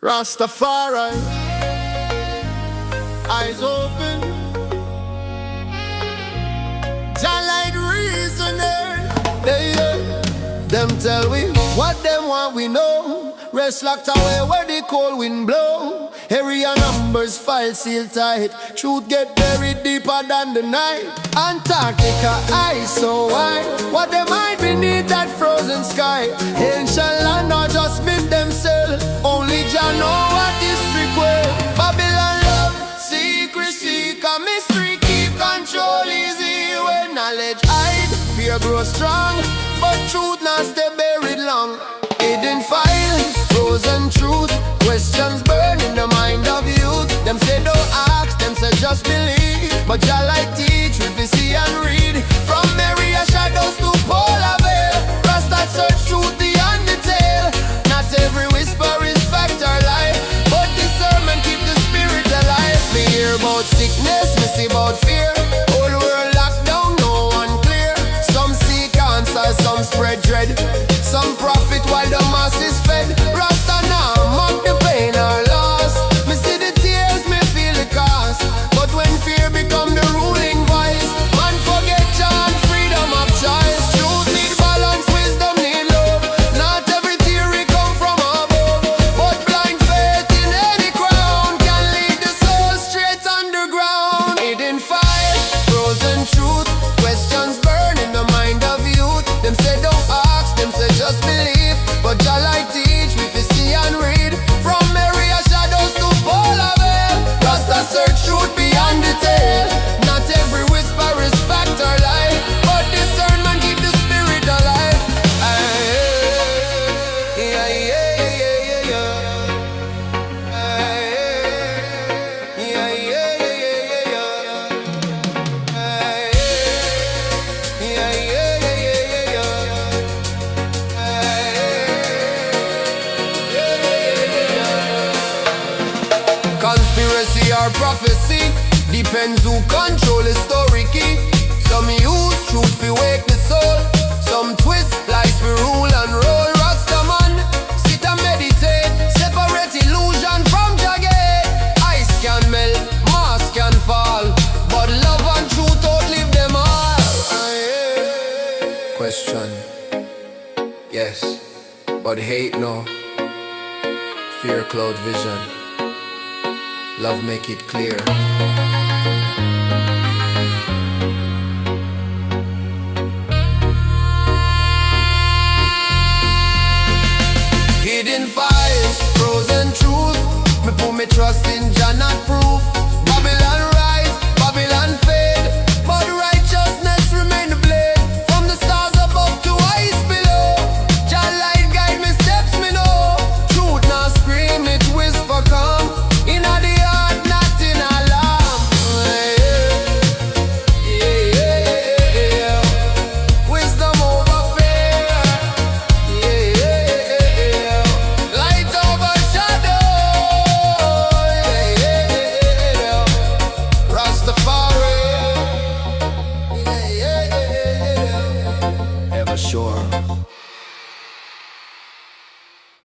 Rastafari, eyes open. Jah Light reasoning. Them tell we what them want we know. Rest locked away where the cold wind blow. Area numbers file seal tight. Truth get buried deeper than the night. Antarctica ice so wide. What them hide beneath that frozen sky. Ancient land or just myth themselves. Only Jah know what history quell. Babylon love secrecy, cause mystery keep control easy. When knowledge hide, fear grows strong, but truth not stay buried long. Hidden files, frozen truth, questions burn in the mind of youth. Them say don't ask, them say just believe. But Jah Light teach, we see and read. From area shadows to polar bear, Rasta search truth beyond the tale. Not every whisper is fact or lie, but discernment keep the spirit alive. Me hear about sickness, me see about fear. Whole world locked down, no one clear. Some seek answers, some spread dread. Some profit while the masses fed. Rasta now mock the pain or loss. Me see the tears, me feel the cost. But when fear become the ruling voice, man forget Jah and freedom of choice. Truth need balance, wisdom need love. Not every theory come from above, but blind faith in any crown can lead the soul straight underground. Hidden fire, frozen truth, questions burn in the mind of youth. Them say don't ask, them say just believe. But Jah Light teach, we fi see and read. From area shadows to polar bear, Rasta search truth beyond the tale. Not every whisper is fact or lie, but discernment keep the spirit alive. Yeah, yeah, yeah, yeah, yeah. Yeah, yeah, yeah, yeah, yeah. Yeah, yeah, yeah, yeah, yeah. Conspiracy or prophecy, depends who control the story key. Some use truth fi wake the soul, some twist lies fi rule and roll. Rastaman, sit and meditate, separate illusion from Jagate. Ice can melt, mask can fall, but love and truth outlive them all. Question, yes, but hate no. Fear cloud vision, love make it clear.